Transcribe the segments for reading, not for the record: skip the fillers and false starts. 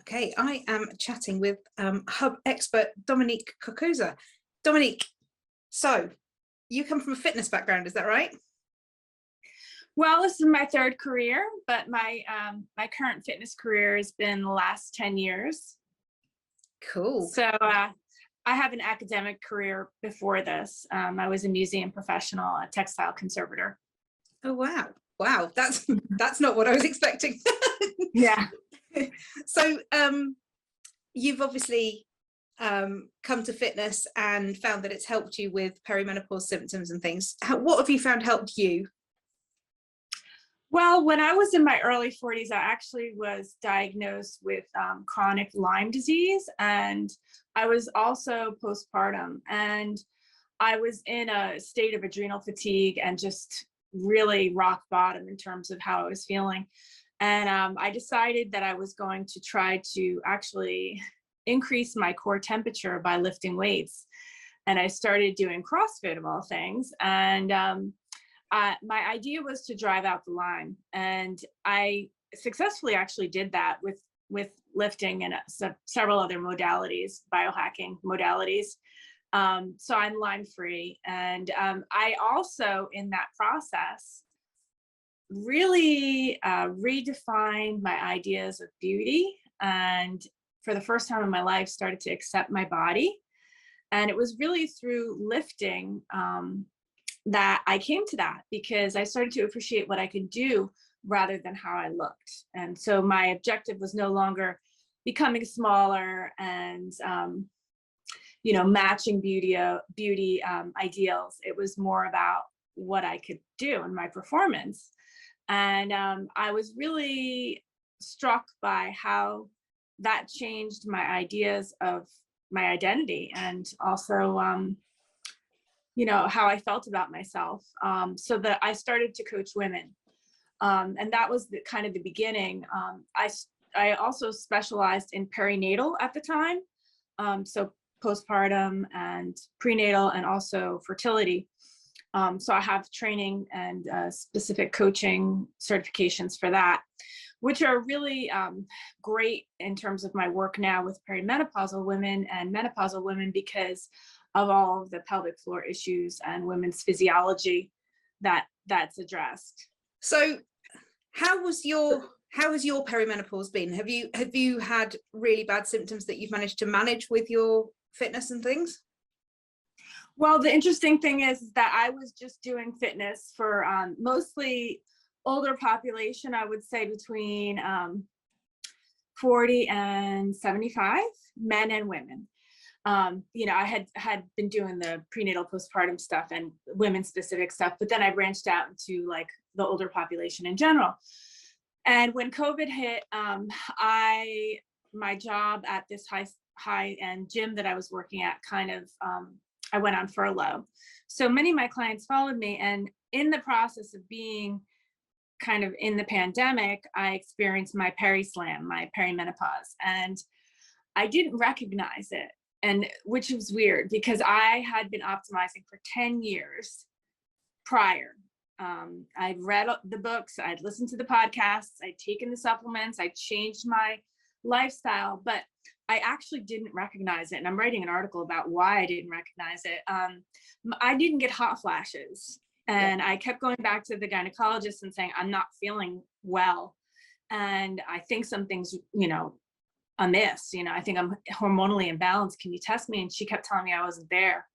Okay, I am chatting with Hub expert Dominique Cocuzza. Dominique, so you come from a fitness background, is that right? Well, this is my third career, but my current fitness career has been the last 10 years. Cool. So I have an academic career before this. I was a museum professional, a textile conservator. Oh, wow. Wow, that's not what I was expecting. Yeah. So you've obviously come to fitness and found that it's helped you with perimenopause symptoms and things. What have you found helped you? Well, when I was in my early 40s, I actually was diagnosed with chronic Lyme disease, and I was also postpartum, and I was in a state of adrenal fatigue and just really rock bottom in terms of how I was feeling. And I decided that I was going to try to actually increase my core temperature by lifting weights. And I started doing CrossFit of all things. And my idea was to drive out the Lyme. And I successfully actually did that with lifting and several other modalities, biohacking modalities. So I'm Lyme free. And I also, in that process, really redefined my ideas of beauty, and for the first time in my life started to accept my body. And it was really through lifting that I came to that, because I started to appreciate what I could do rather than how I looked. And so my objective was no longer becoming smaller and matching beauty ideals. It was more about what I could do in my performance. And I was really struck by how that changed my ideas of my identity, and also, how I felt about myself. So that I started to coach women. And that was kind of the beginning. I also specialized in perinatal at the time. So postpartum and prenatal, and also fertility. So I have training and specific coaching certifications for that, which are really great in terms of my work now with perimenopausal women and menopausal women, because of all of the pelvic floor issues and women's physiology that's addressed. So how has your perimenopause been? Have you had really bad symptoms that you've managed to manage with your fitness and things? Well, the interesting thing is that I was just doing fitness for mostly older population, I would say between 40 and 75, men and women. I had been doing the prenatal postpartum stuff and women specific stuff, but then I branched out into like the older population in general. And when COVID hit, my job at this high end gym that I was working at kind of, I went on furlough. So many of my clients followed me, and in the process of being kind of in the pandemic, I experienced my perislam, my perimenopause, and I didn't recognize it. And which was weird, because I had been optimizing for 10 years prior. I'd read the books, I'd listened to the podcasts, I'd taken the supplements, I changed my lifestyle, but I actually didn't recognize it. And I'm writing an article about why I didn't recognize it. I didn't get hot flashes. And I kept going back to the gynecologist and saying, I'm not feeling well. And I think something's, amiss. I think I'm hormonally imbalanced. Can you test me? And she kept telling me I wasn't there.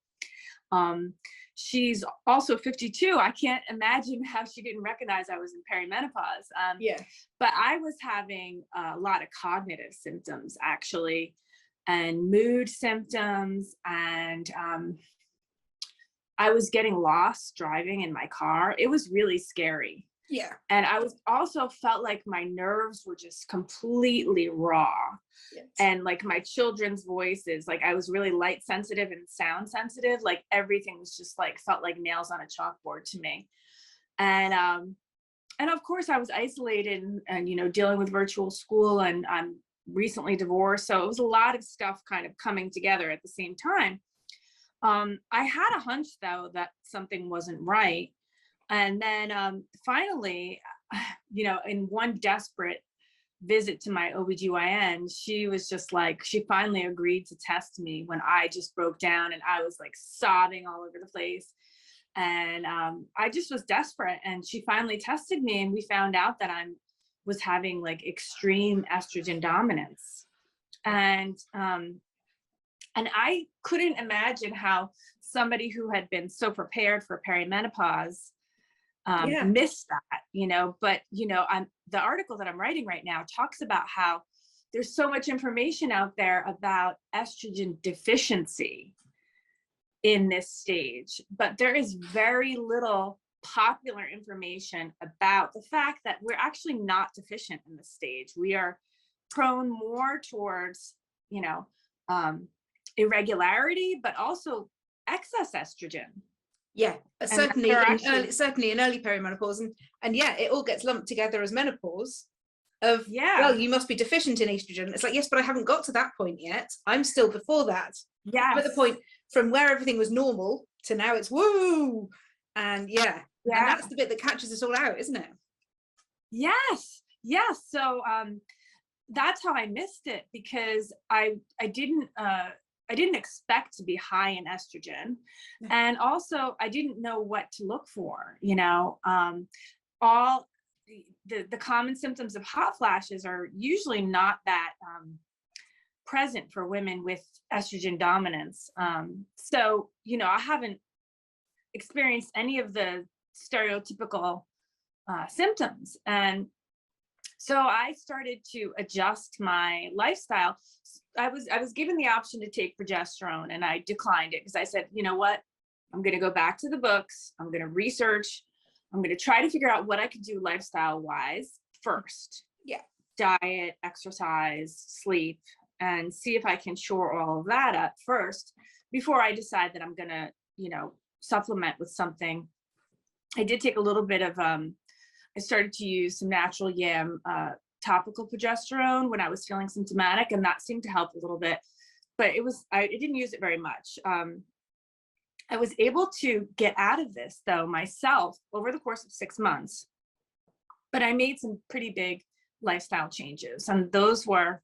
She's also 52. I can't imagine how she didn't recognize I was in perimenopause. But I was having a lot of cognitive symptoms, actually, and mood symptoms. And I was getting lost driving in my car. It was really scary. Yeah. And I was also felt like my nerves were just completely raw. Yes. And like my children's voices, like I was really light sensitive and sound sensitive. Like everything was just like, felt like nails on a chalkboard to me. And of course I was isolated and dealing with virtual school, and I'm recently divorced. So it was a lot of stuff kind of coming together at the same time. I had a hunch though, that something wasn't right. And then finally, in one desperate visit to my OBGYN, she was just like, she finally agreed to test me when I just broke down and I was like sobbing all over the place. And I just was desperate. And she finally tested me, and we found out that I was having like extreme estrogen dominance. And I couldn't imagine how somebody who had been so prepared for perimenopause missed that, you know. But, you know, the article that I'm writing right now talks about how there's so much information out there about estrogen deficiency in this stage, but there is very little popular information about the fact that we're actually not deficient in this stage. We are prone more towards, you know, irregularity, but also excess estrogen. Yeah, certainly in early perimenopause, and yeah, it all gets lumped together as menopause. Well, you must be deficient in estrogen. It's like, yes, but I haven't got to that point yet. I'm still before that. Yeah, I'm at the point from where everything was normal to now it's woo, and and that's the bit that catches us all out, isn't it? Yes. So that's how I missed it, because I didn't expect to be high in estrogen. And also I didn't know what to look for, you know. All the common symptoms of hot flashes are usually not that present for women with estrogen dominance. So, you know, I haven't experienced any of the stereotypical symptoms. And so I started to adjust my lifestyle. I was given the option to take progesterone, and I declined it because I said, you know what, I'm going to go back to the books. I'm going to research. I'm going to try to figure out what I could do lifestyle wise first. Yeah. Diet, exercise, sleep, and see if I can shore all of that up first before I decide that I'm going to, you know, supplement with something. I did take a little bit of, I started to use some natural yam topical progesterone when I was feeling symptomatic, and that seemed to help a little bit, but I didn't use it very much. I was able to get out of this though myself over the course of 6 months, but I made some pretty big lifestyle changes. And those were,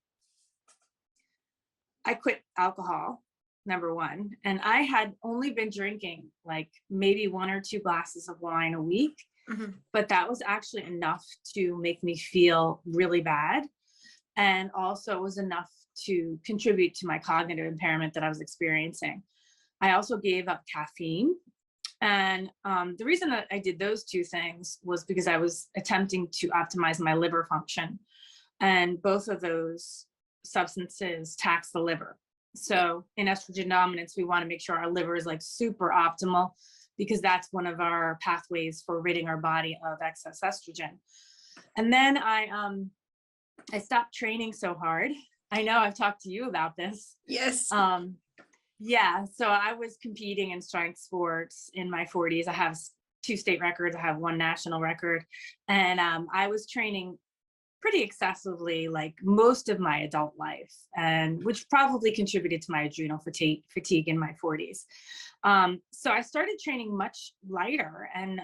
I quit alcohol, number one, and I had only been drinking like maybe 1 or 2 glasses of wine a week. Mm-hmm. But that was actually enough to make me feel really bad. And also it was enough to contribute to my cognitive impairment that I was experiencing. I also gave up caffeine. And the reason that I did those 2 things was because I was attempting to optimize my liver function. And both of those substances tax the liver. So in estrogen dominance, we want to make sure our liver is like super optimal, because that's one of our pathways for ridding our body of excess estrogen. And then I stopped training so hard. I know I've talked to you about this. Yes. Yeah, so I was competing in strength sports in my 40s. I have 2 state records. I have 1 national record. And I was training pretty excessively like most of my adult life, and which probably contributed to my adrenal fatigue in my 40s. So I started training much lighter, and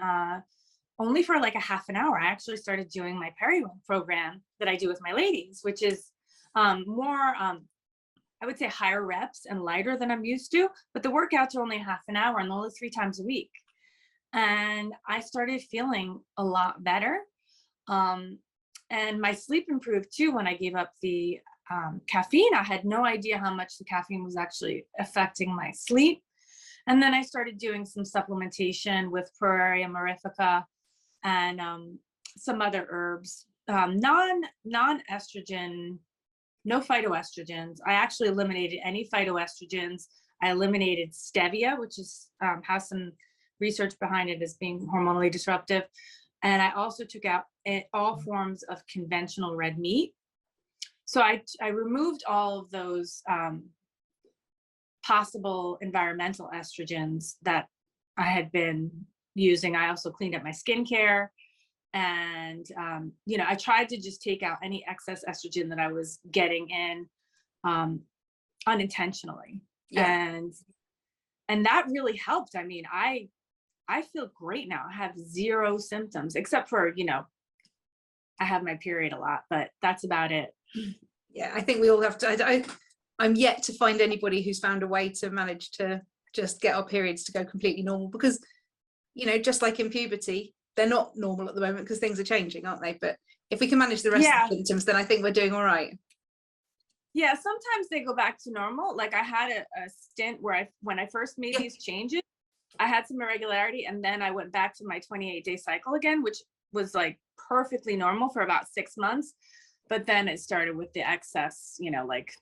only for like a half an hour. I actually started doing my Periwink program that I do with my ladies, which is more, I would say higher reps and lighter than I'm used to, but the workouts are only half an hour and only 3 times a week. And I started feeling a lot better. And my sleep improved too when I gave up the caffeine. I had no idea how much the caffeine was actually affecting my sleep. And then I started doing some supplementation with Periwinkle mirifica and some other herbs, non-estrogen, no phytoestrogens. I actually eliminated any phytoestrogens. I eliminated stevia, which is has some research behind it as being hormonally disruptive. And I also took out all forms of conventional red meat. So I removed all of those possible environmental estrogens that I had been using. I also cleaned up my skincare. And, you know, I tried to just take out any excess estrogen that I was getting in unintentionally. Yeah. And that really helped. I mean, I feel great now. I have 0 symptoms except for, you know, I have my period a lot, but that's about it. Yeah, I think we all have to. I'm yet to find anybody who's found a way to manage to just get our periods to go completely normal, because, you know, just like in puberty, they're not normal at the moment because things are changing, aren't they? But if we can manage the rest of the symptoms, then I think we're doing all right. Yeah, sometimes they go back to normal. Like I had a stint where when I first made these changes, I had some irregularity, and then I went back to my 28-day cycle again, which was like perfectly normal for about 6 months. But then it started with the excess, you know, like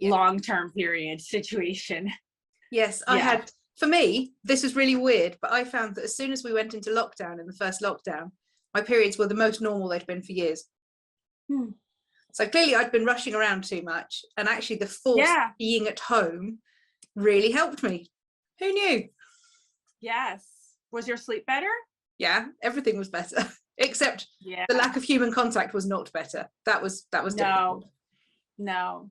long-term period situation. Yes, I had, for me, this was really weird, but I found that as soon as we went into lockdown, in the first lockdown, my periods were the most normal they'd been for years. So clearly I'd been rushing around too much, and actually the force of being at home really helped me. Who knew? Yes. Was your sleep better? Yeah, everything was better, except the lack of human contact was not better. That was difficult. No.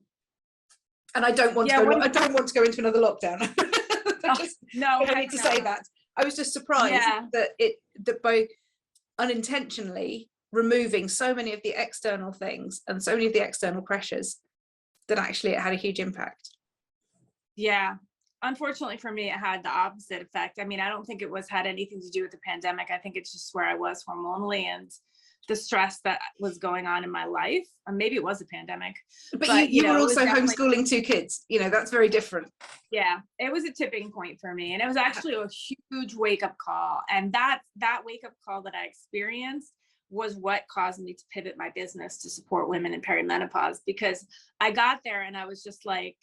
And I don't want to go. I don't want to go into another lockdown. I need to say that. I was just surprised that by unintentionally removing so many of the external things and so many of the external pressures, that actually it had a huge impact. Yeah. Unfortunately for me, it had the opposite effect. I mean, I don't think it had anything to do with the pandemic. I think it's just where I was hormonally and the stress that was going on in my life. Maybe it was a pandemic. But you were also homeschooling 2 kids. You know, that's very different. Yeah, it was a tipping point for me. And it was actually a huge wake-up call. And that wake-up call that I experienced was what caused me to pivot my business to support women in perimenopause, because I got there and I was just like,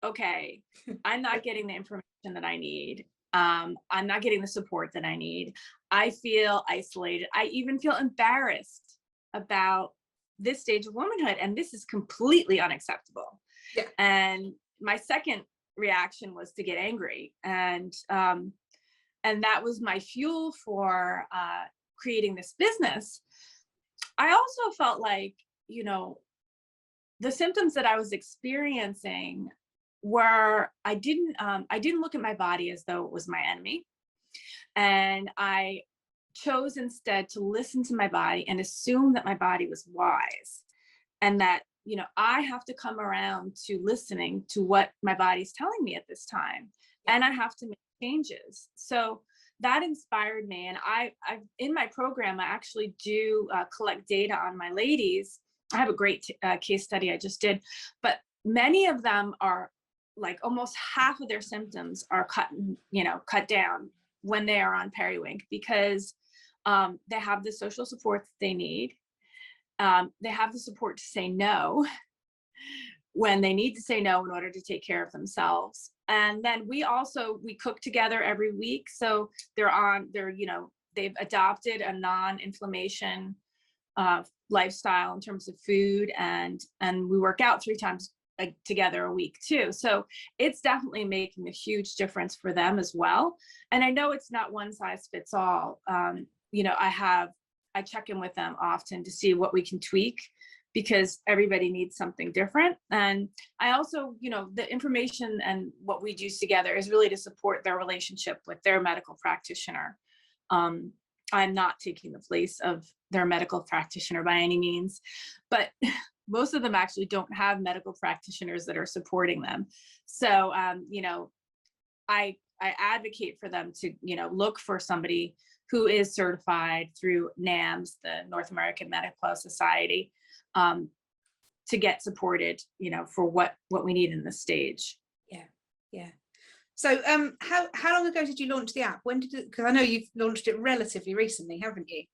okay, I'm not getting the information that I need. I'm not getting the support that I need. I feel isolated. I even feel embarrassed about this stage of womanhood, and this is completely unacceptable. Yeah. And my second reaction was to get angry, and that was my fuel for creating this business. I also felt like, you know, the symptoms that I was experiencing were, I didn't look at my body as though it was my enemy. And I chose instead to listen to my body and assume that my body was wise, and that, you know, I have to come around to listening to what my body's telling me at this time. And I have to make changes. So that inspired me. And I in my program, I actually do collect data on my ladies. I have a great case study I just did, but many of them are like almost half of their symptoms are cut down when they are on Periwink, because they have the social support that they need. They have the support to say no when they need to say no in order to take care of themselves. And then we cook together every week. So they've adopted a non-inflammation lifestyle in terms of food, and we work out 3 times together a week too. So it's definitely making a huge difference for them as well. And I know it's not one size fits all. You know, I check in with them often to see what we can tweak, because everybody needs something different. And I also, you know, the information and what we do together is really to support their relationship with their medical practitioner. I'm not taking the place of their medical practitioner by any means, but most of them actually don't have medical practitioners that are supporting them. So, you know, I advocate for them to, you know, look for somebody who is certified through NAMS, the North American Menopause Society, to get supported, you know, for what we need in this stage. Yeah. So how long ago did you launch the app? When did it, because I know you've launched it relatively recently, haven't you?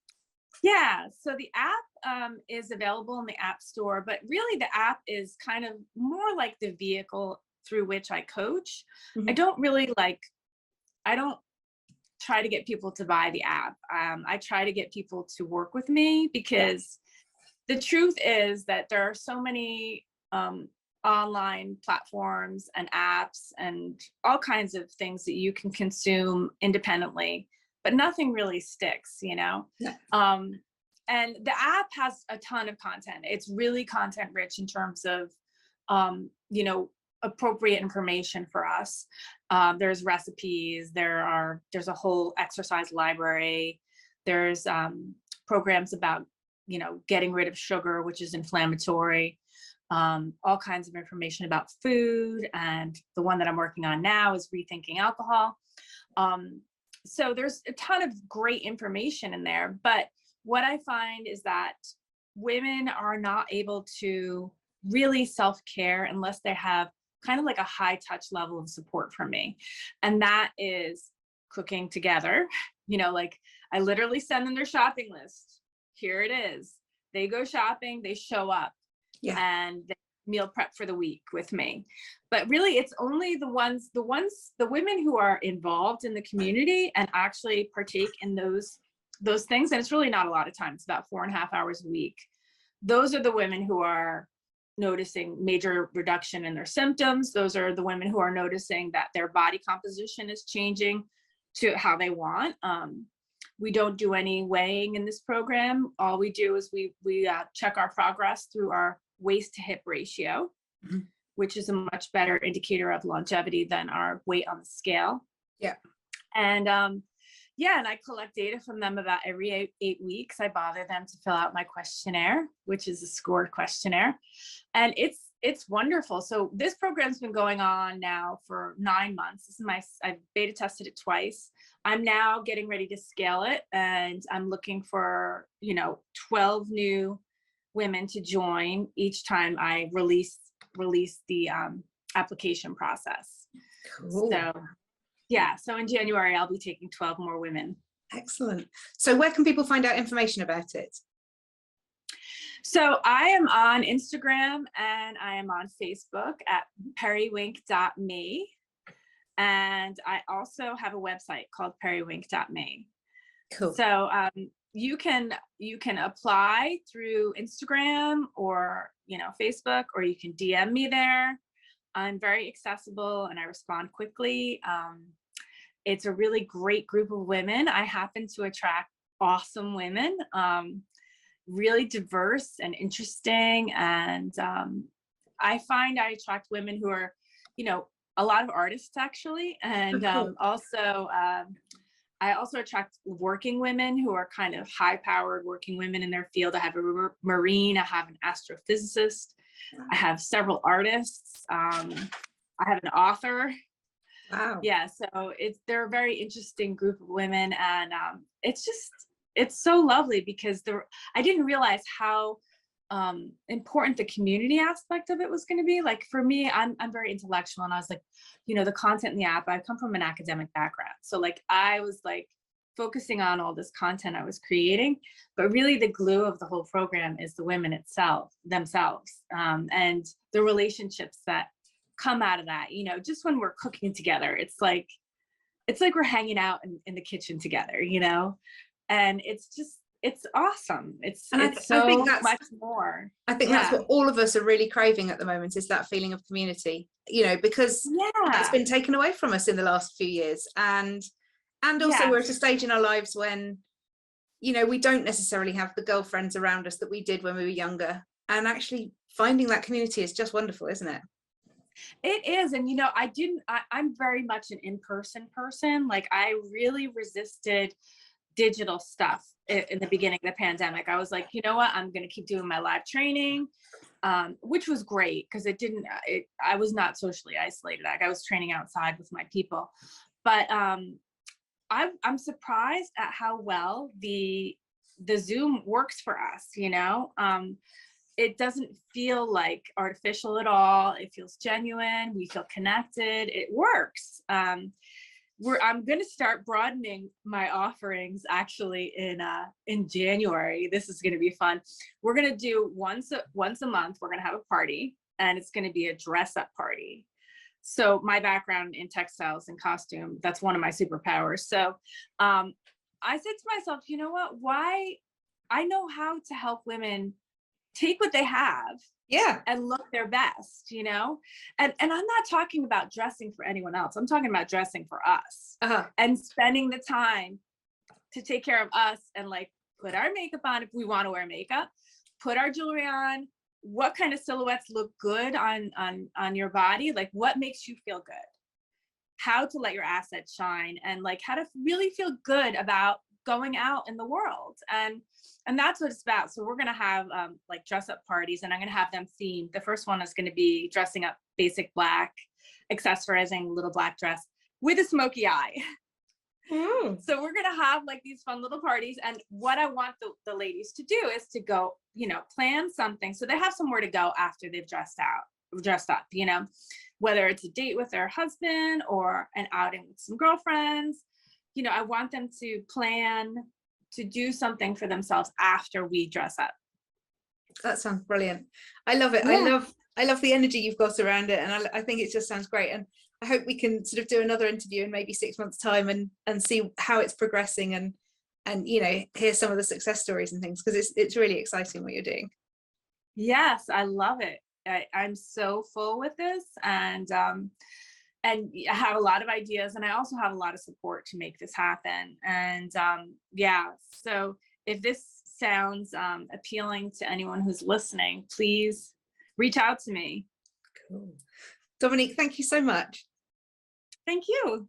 Yeah, so the app is available in the App Store, but really the app is kind of more like the vehicle through which I coach. Mm-hmm. I don't try to get people to buy the app. I try to get people to work with me, because the truth is that there are so many online platforms and apps and all kinds of things that you can consume independently, but nothing really sticks, you know? And the app has a ton of content. It's really content rich in terms of, you know, appropriate information for us. There's recipes, there's a whole exercise library. There's programs about getting rid of sugar, which is inflammatory, all kinds of information about food. And the one that I'm working on now is rethinking alcohol. So there's a ton of great information in there. But what I find is that women are not able to really self-care unless they have kind of like a high touch level of support from me. And that is cooking together. Like I literally send them their shopping list. Here it is. They go shopping, they show up, and they meal prep for the week with me. But really it's only the women who are involved in the community and actually partake in those things. And it's really not a lot of time. It's about 4.5 hours a week. Those are the women who are noticing major reduction in their symptoms. Those are the women who are noticing that their body composition is changing to how they want. We don't do any weighing in this program. All we do is we check our progress through our waist to hip ratio, which is a much better indicator of longevity than our weight on the scale. Yeah. And and I collect data from them about every 8 weeks. I bother them to fill out my questionnaire, which is a scored questionnaire. And it's wonderful. So this program's been going on now for 9 months. I've beta tested it twice. I'm now getting ready to scale it, and I'm looking for, 12 new women to join each time I release the application process. Cool. So in January, I'll be taking 12 more women. Excellent. So where can people find out information about it? So I am on Instagram and I am on Facebook at periwink.me. And I also have a website called periwink.me. Cool. So you can apply through Instagram or, Facebook, or you can DM me there. I'm very accessible and I respond quickly. It's a really great group of women. I happen to attract awesome women, really diverse and interesting. And I find I attract women who are, a lot of artists actually. And also, I also attract working women who are kind of high-powered working women in their field. I have a marine, I have an astrophysicist, I have several artists, I have an author. Wow. Yeah, so they're a very interesting group of women, and it's so lovely because I didn't realize how important the community aspect of it was going to be. Like for me, I'm very intellectual, and I was like, the content in the app, I come from an academic background. So like I was like focusing on all this content I was creating, but really the glue of the whole program is the women themselves, and the relationships that come out of that. Just when we're cooking together, it's like we're hanging out in the kitchen together, and it's awesome. It's so much more. I think that's what all of us are really craving at the moment, is that feeling of community, because that's been taken away from us in the last few years. And also we're at a stage in our lives when, we don't necessarily have the girlfriends around us that we did when we were younger. And actually finding that community is just wonderful, isn't it? It is. And, I'm very much an in-person person. Like I really resisted digital stuff in the beginning of the pandemic. I was like, you know what, I'm going to keep doing my live training, which was great because I was not socially isolated. Like I was training outside with my people, but I'm surprised at how well the Zoom works for us. It doesn't feel like artificial at all. It feels genuine. We feel connected. It works. I'm going to start broadening my offerings actually in January. This is going to be fun. We're going to do once a month. We're going to have a party, and it's going to be a dress up party. So my background in textiles and costume, that's one of my superpowers. So I said to myself, you know what? Why? I know how to help women take what they have and look their best, and I'm not talking about dressing for anyone else. I'm talking about dressing for us and spending the time to take care of us and like put our makeup on if we want to wear makeup, put our jewelry on, what kind of silhouettes look good on your body, like what makes you feel good, how to let your assets shine, and like how to really feel good about going out in the world. And that's what it's about. So we're going to have like dress up parties, and I'm going to have them themed. The first one is going to be dressing up basic black, accessorizing little black dress with a smoky eye. So we're going to have like these fun little parties. And what I want the ladies to do is to go, you know, plan something so they have somewhere to go after they've dressed up, you know, whether it's a date with their husband or an outing with some girlfriends. You know, I want them to plan to do something for themselves after we dress up. That sounds brilliant. I love it. Yeah. I love the energy you've got around it. And I think it just sounds great. And I hope we can sort of do another interview in maybe 6 months' time and see how it's progressing and you know, hear some of the success stories and things, because it's really exciting what you're doing. Yes, I love it. I'm so full with this, and I have a lot of ideas, and I also have a lot of support to make this happen. And yeah, so if this sounds appealing to anyone who's listening, please reach out to me. Cool. Dominique, thank you so much. Thank you.